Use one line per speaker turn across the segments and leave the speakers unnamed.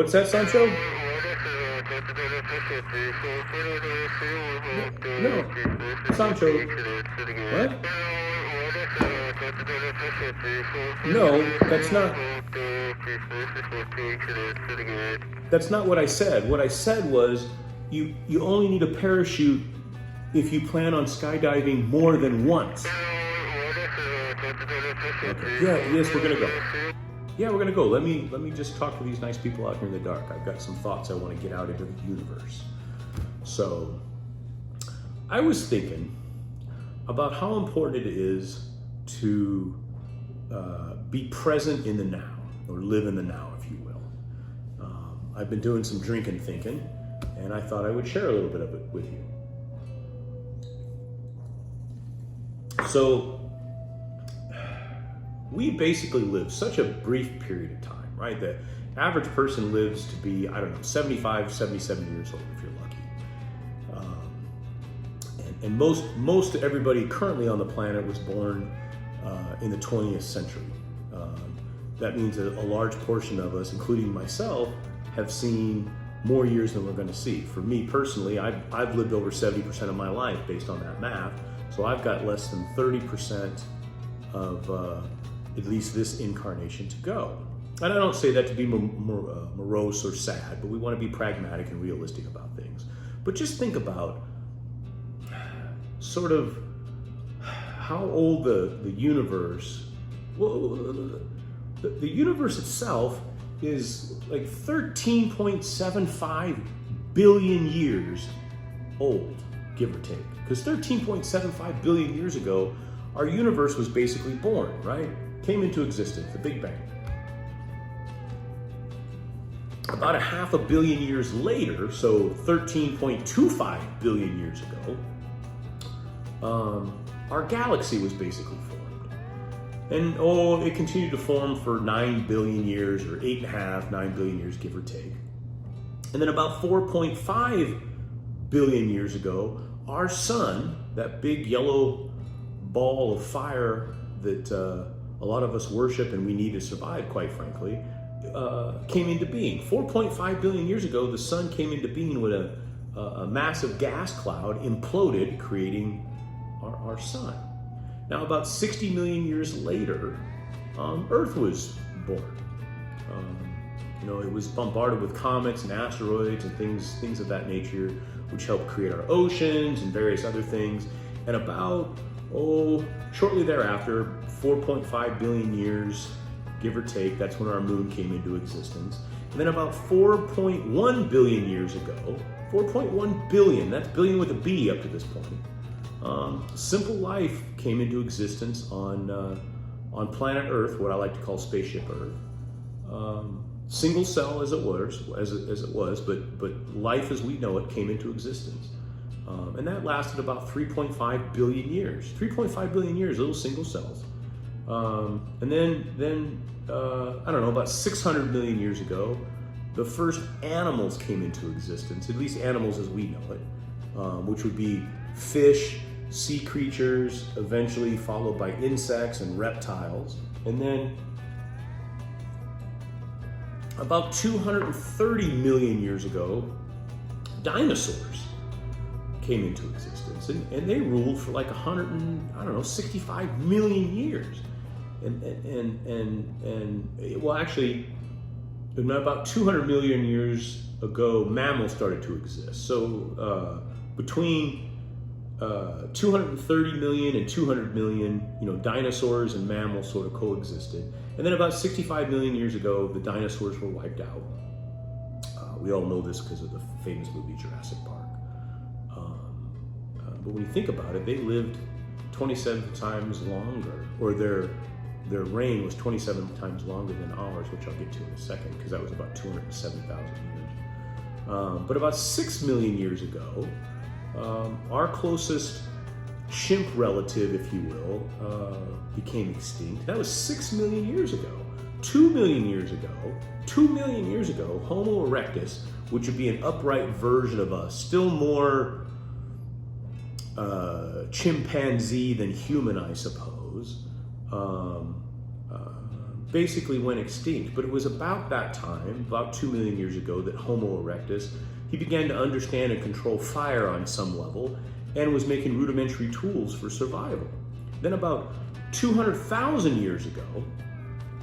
What's that, Sancho? No, Sancho. What? No, that's not what I said. What I said was you only need a parachute if you plan on skydiving more than once. Okay. Yeah, yes, we're gonna go. Yeah, we're gonna go. Let me just talk to these nice people out here in the dark. I've got some thoughts I want to get out into the universe. So, I was thinking about how important it is to be present in the now, or live in the now, if you will. I've been doing some drinking thinking, and I thought I would share a little bit of it with you. So, we basically live such a brief period of time, right? The average person lives to be, 75, 77 years old if you're lucky. And most everybody currently on the planet was born in the 20th century. That means that a large portion of us, including myself, have seen more years than we're going to see. For me personally, I've lived over 70% of my life based on that math, so I've got less than 30% of at least this incarnation to go. And I don't say that to be morose or sad, but we want to be pragmatic and realistic about things. But just think about sort of how old the universe, the universe itself is like 13.75 billion years old, give or take. Because 13.75 billion years ago, our universe was basically born, right? Came into existence, the Big Bang. About a half a billion years later, so 13.25 billion years ago, our galaxy was basically formed. And it continued to form for 9 billion years, or 8.5, 9 billion years, give or take. And then about 4.5 billion years ago, our sun, that big yellow ball of fire that a lot of us worship and we need to survive, quite frankly, came into being. 4.5 billion years ago, the sun came into being with a massive gas cloud, imploded, creating our sun. Now, about 60 million years later, Earth was born. It was bombarded with comets and asteroids and things of that nature, which helped create our oceans and various other things. And about, shortly thereafter, 4.5 billion years, give or take, that's when our moon came into existence. And then about 4.1 billion years ago, 4.1 billion, that's billion with a B up to this point, simple life came into existence on planet Earth, what I like to call spaceship Earth. Single cell as it was, but life as we know it came into existence. And that lasted about 3.5 billion years. 3.5 billion years, little single cells. And then about 600 million years ago, the first animals came into existence, at least animals as we know it, which would be fish, sea creatures, eventually followed by insects and reptiles. And then about 230 million years ago, dinosaurs came into existence, and they ruled for like 65 million years. Actually, about 200 million years ago, mammals started to exist. So between 230 million and 200 million, dinosaurs and mammals sort of coexisted. And then about 65 million years ago, the dinosaurs were wiped out. We all know this because of the famous movie Jurassic Park. But when you think about it, they lived 27 times longer, or their reign was 27 times longer than ours, which I'll get to in a second, because that was about 207,000 years. But about 6 million years ago, our closest chimp relative, if you will, became extinct. That was 6 million years ago. 2 million years ago, Homo erectus, which would be an upright version of us, still more chimpanzee than human, I suppose, basically went extinct. But it was about that time, about 2 million years ago, that Homo erectus, he began to understand and control fire on some level and was making rudimentary tools for survival. Then about 200,000 years ago,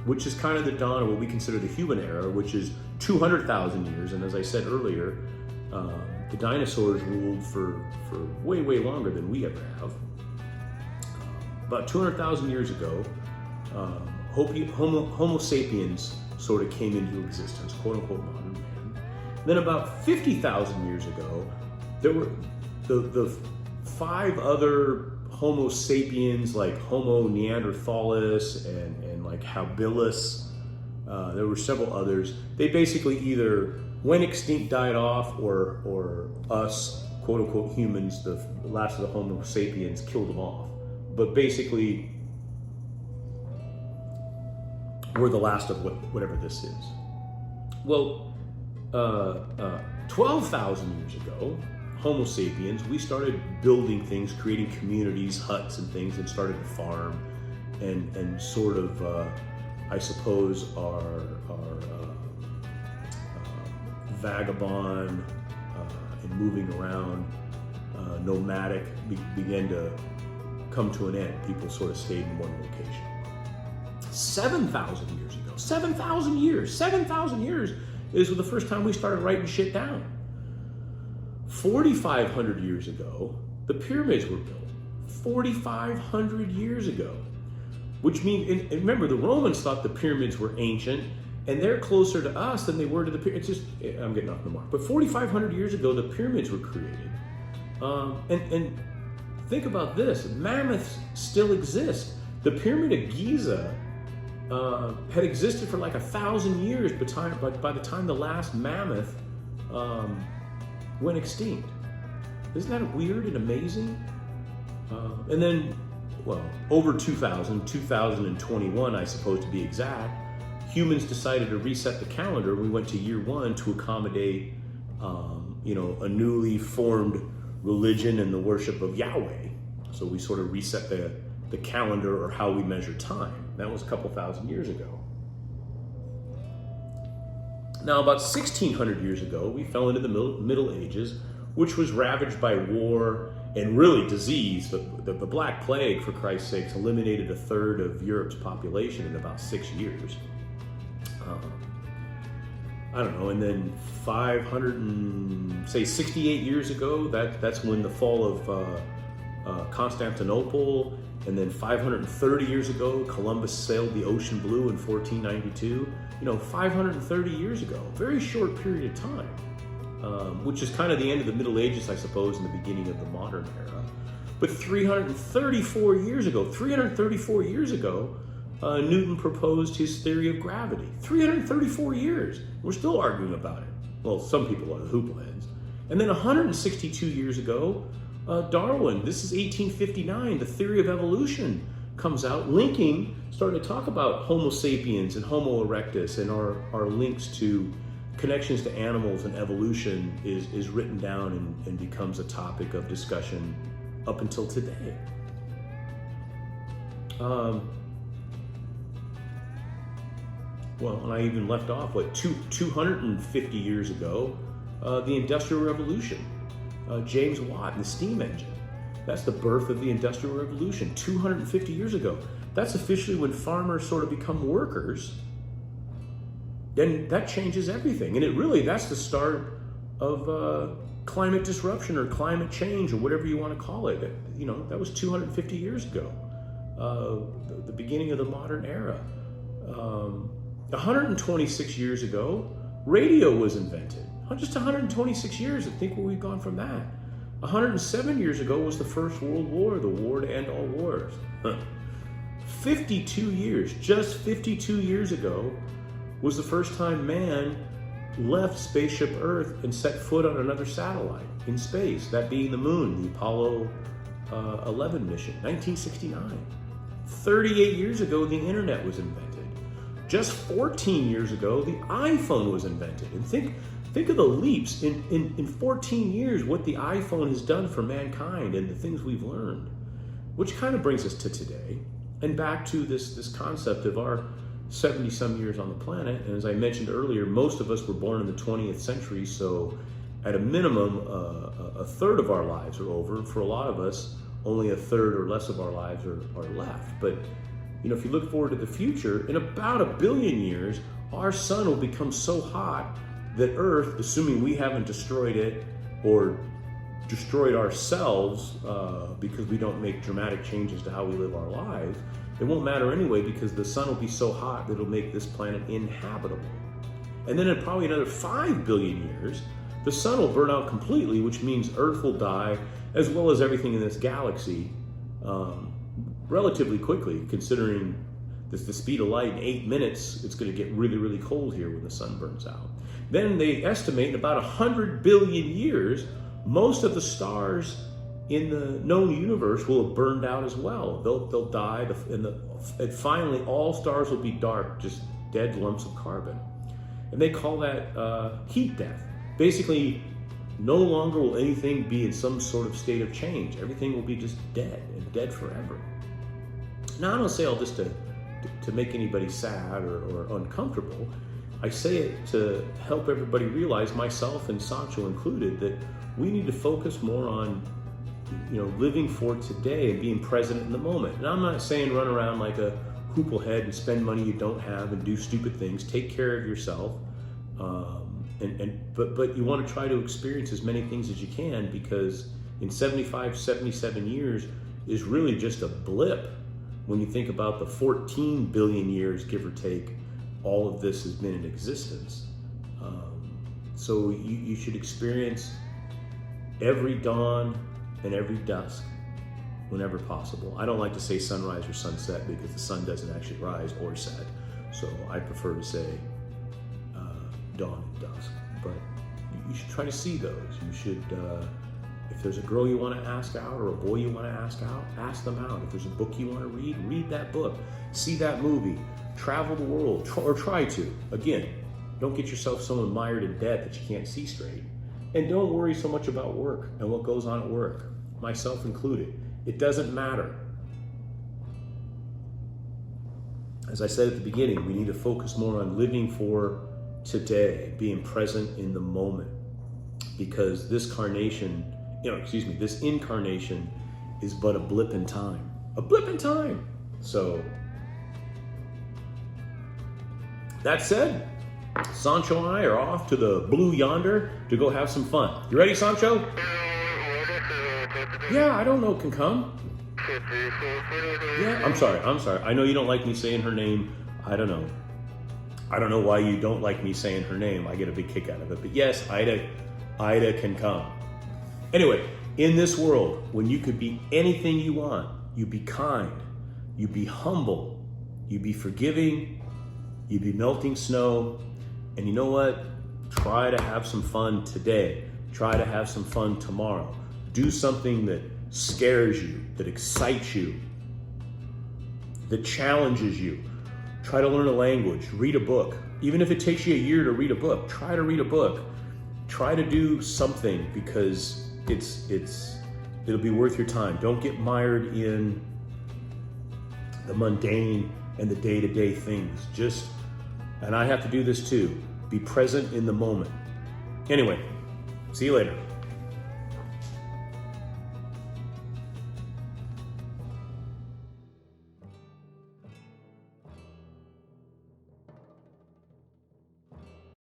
which is kind of the dawn of what we consider the human era, which is 200,000 years. And as I said earlier, the dinosaurs ruled for way, way longer than we ever have. About 200,000 years ago, Homo sapiens sort of came into existence, quote unquote modern man. Then about 50,000 years ago, there were the 5 other Homo sapiens, like Homo neanderthalis and like habilis. There were several others. They basically either went extinct, died off, or us, quote unquote humans, the last of the Homo sapiens, killed them off. But basically, we're the last of whatever this is. Well, 12,000 years ago, Homo sapiens, we started building things, creating communities, huts and things, and started to farm and sort of, I suppose, our vagabond and moving around, nomadic began to come to an end. People sort of stayed in one location. 7,000 years ago, 7,000 years is the first time we started writing shit down. 4,500 years ago, the pyramids were built. 4,500 years ago. Which means, and remember, the Romans thought the pyramids were ancient, and they're closer to us than they were to the pyramids. It's just, I'm getting off the mark. But 4,500 years ago, the pyramids were created. And think about this, mammoths still exist. The Pyramid of Giza had existed for like 1,000 years by the time the last mammoth went extinct. Isn't that weird and amazing? And then, well, over 2021, I suppose to be exact, humans decided to reset the calendar. We went to year 1 to accommodate, a newly formed religion and the worship of Yahweh. So we sort of reset the calendar, or how we measure time. That was a couple thousand years ago. Now, about 1,600 years ago, we fell into the Middle Ages, which was ravaged by war and really disease. The Black Plague, for Christ's sakes, eliminated 1/3 of Europe's population in about 6 years. I don't know, and then 68 years ago, that's when the fall of Constantinople, and then 530 years ago, Columbus sailed the ocean blue in 1492. 530 years ago, very short period of time, which is kind of the end of the Middle Ages, I suppose, and the beginning of the modern era. But 334 years ago, Newton proposed his theory of gravity. 334 years. We're still arguing about it. Well, some people are the hoopleheads. And then 162 years ago, Darwin, this is 1859, the theory of evolution comes out, starting to talk about Homo sapiens and Homo erectus, and our links to connections to animals and evolution is written down and becomes a topic of discussion up until today. Well, and I even left off, 250 years ago, the Industrial Revolution. James Watt and the steam engine. That's the birth of the Industrial Revolution, 250 years ago. That's officially when farmers sort of become workers. Then that changes everything. And that's the start of climate disruption or climate change or whatever you want to call it. That was 250 years ago, the beginning of the modern era. 126 years ago, radio was invented. Just 126 years, and think where we've gone from that. 107 years ago was the First World War, the war to end all wars. 52 years, just 52 years ago, was the first time man left spaceship Earth and set foot on another satellite in space, that being the moon, the Apollo 11 mission, 1969. 38 years ago, the internet was invented. Just 14 years ago, the iPhone was invented. And think of the leaps in 14 years, what the iPhone has done for mankind and the things we've learned, which kind of brings us to today and back to this concept of our 70 some years on the planet. And as I mentioned earlier, most of us were born in the 20th century. So at a minimum, a third of our lives are over. For a lot of us, only a third or less of our lives are left. But if you look forward to the future, in about 1 billion years, our sun will become so hot that Earth, assuming we haven't destroyed it or destroyed ourselves because we don't make dramatic changes to how we live our lives, it won't matter anyway, because the sun will be so hot that it'll make this planet inhabitable. And then in probably another 5 billion years, the sun will burn out completely, which means Earth will die, as well as everything in this galaxy, relatively quickly, considering the speed of light. In 8 minutes, it's going to get really, really cold here when the sun burns out. Then they estimate in about 100 billion years, most of the stars in the known universe will have burned out as well. They'll die, and finally all stars will be dark, just dead lumps of carbon. And they call that heat death. Basically, no longer will anything be in some sort of state of change. Everything will be just dead, and dead forever. Now, I don't say all this to make anybody sad or uncomfortable. I say it to help everybody realize, myself and Sancho included, that we need to focus more on living for today and being present in the moment. And I'm not saying run around like a hooplehead and spend money you don't have and do stupid things. Take care of yourself, but you want to try to experience as many things as you can, because in 75, 77 years is really just a blip when you think about the 14 billion years, give or take, all of this has been in existence. So you should experience every dawn and every dusk whenever possible. I don't like to say sunrise or sunset because the sun doesn't actually rise or set. So I prefer to say dawn and dusk. But you should try to see those. You should, if there's a girl you want to ask out or a boy you want to ask out, ask them out. If there's a book you want to read, read that book. See that movie. Travel the world, or try to. Again, don't get yourself so mired in debt that you can't see straight. And don't worry so much about work and what goes on at work, myself included. It doesn't matter. As I said at the beginning, we need to focus more on living for today, being present in the moment, because this incarnation is but a blip in time. A blip in time. So, that said, Sancho and I are off to the blue yonder to go have some fun. You ready, Sancho? Yeah, I don't know, can come. Yeah, I'm sorry. I know you don't like me saying her name. I don't know why you don't like me saying her name. I get a big kick out of it. But yes, Ida can come. Anyway, in this world, when you could be anything you want, you be kind, you be humble, you be forgiving, you be melting snow, and you know what? Try to have some fun today. Try to have some fun tomorrow. Do something that scares you, that excites you, that challenges you. Try to learn a language, read a book. Even if it takes you a year to read a book, try to read a book. Try to do something, because it'll be worth your time. Don't get mired in the mundane and the day-to-day things. And I have to do this too, be present in the moment. Anyway, see you later.